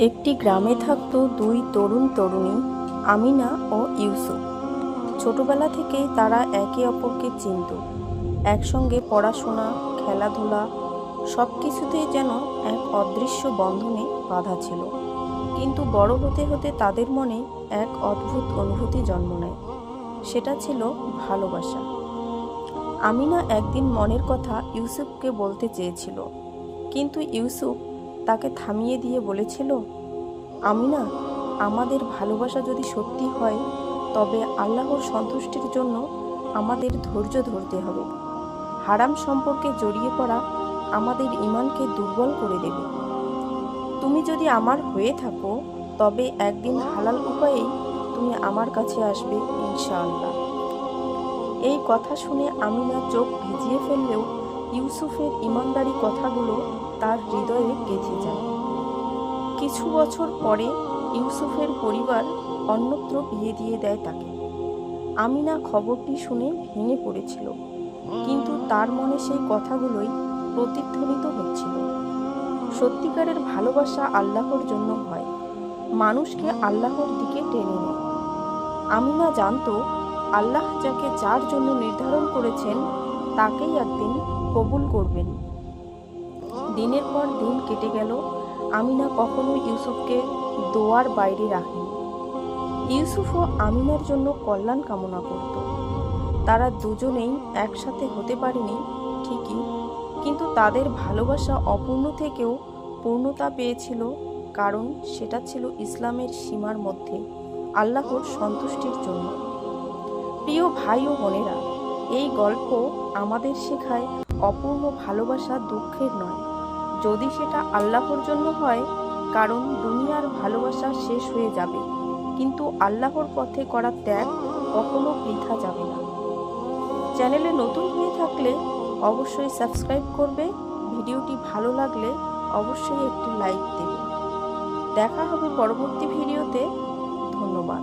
একটি গ্রামে থাকত দুই তরুণ তরুণী, আমিনা ও ইউসুফ। ছোটবেলা থেকেই তারা একে অপরকে চিনত। একসঙ্গে পড়াশোনা, খেলাধুলা সব কিছুতেই যেন এক অদৃশ্য বন্ধনে বাঁধা ছিল। কিন্তু বড় হতে হতে তাদের মনে এক অদ্ভুত অনুভূতি জন্ম নেয়। সেটা ছিল ভালোবাসা। আমিনা একদিন মনের কথা ইউসুফকে বলতে চেয়েছিল, কিন্তু ইউসুফ তাকে থামিয়ে দিয়ে বলেছিল, আমিনা, আমাদের ভালোবাসা যদি সত্যি হয় তবে আল্লাহর সন্তুষ্টির জন্য আমাদের ধৈর্য ধরতে হবে। হারাম সম্পর্কে জড়িয়ে পড়া আমাদের ঈমানকে দুর্বল করে দেবে। তুমি যদি আমার হয়ে থাকো তবে একদিন হালাল উপায়েই তুমি আমার কাছে আসবে ইনশাআল্লাহ। এই কথা শুনে আমিনা চোখ ভিজিয়ে ফেললেও ইউসুফের ঈমানদারি কথাগুলো তার হৃদয়ে গেঁথে যায়। কিছু বছর পরে ইউসুফের পরিবার অন্যত্র বিয়ে দিয়ে দেয় তাকে। আমিনা খবরটি শুনে ভেঙে পড়েছিল, কিন্তু তার মনে সেই কথাগুলোই প্রতিধ্বনিত হচ্ছিল। সত্যিকারের ভালোবাসা আল্লাহর জন্য হয়, মানুষকে আল্লাহর দিকে টেনে নেয়। আমিনা জানত, আল্লাহ যাকে যার জন্য নির্ধারণ করেছেন তাকেই একদিন কবুল করবেন। দিনের পর দিন কেটে গেল। আমিনা কখনো ইউসুফকে দোয়ার বাইরে রাখেনি। ইউসুফও আমিনার জন্য কল্যাণ কামনা করত। তারা দুজনেই একসাথে হতে পারেনি ঠিকই, কিন্তু তাদের ভালোবাসা অপূর্ণ থেকেও পূর্ণতা পেয়েছিল, কারণ সেটা ছিল ইসলামের সীমার মধ্যে আল্লাহর সন্তুষ্টির জন্য। প্রিয় ভাই ও বোনেরা, এই গল্প আমাদের শেখায় অপূর্ণ ভালোবাসা দুঃখের নয়, যদি সেটা আল্লাহর জন্য হয়, কারণ দুনিয়ার ভালোবাসা শেষ হয়ে যাবে, কিন্তু আল্লাহর পথে করা ত্যাগ কখনো বৃথা যাবে না। চ্যানেলে নতুন হয়ে থাকলে অবশ্যই সাবস্ক্রাইব করবে। ভিডিওটি ভালো লাগলে অবশ্যই একটি লাইক দেবে। দেখা হবে পরবর্তী ভিডিওতে। ধন্যবাদ।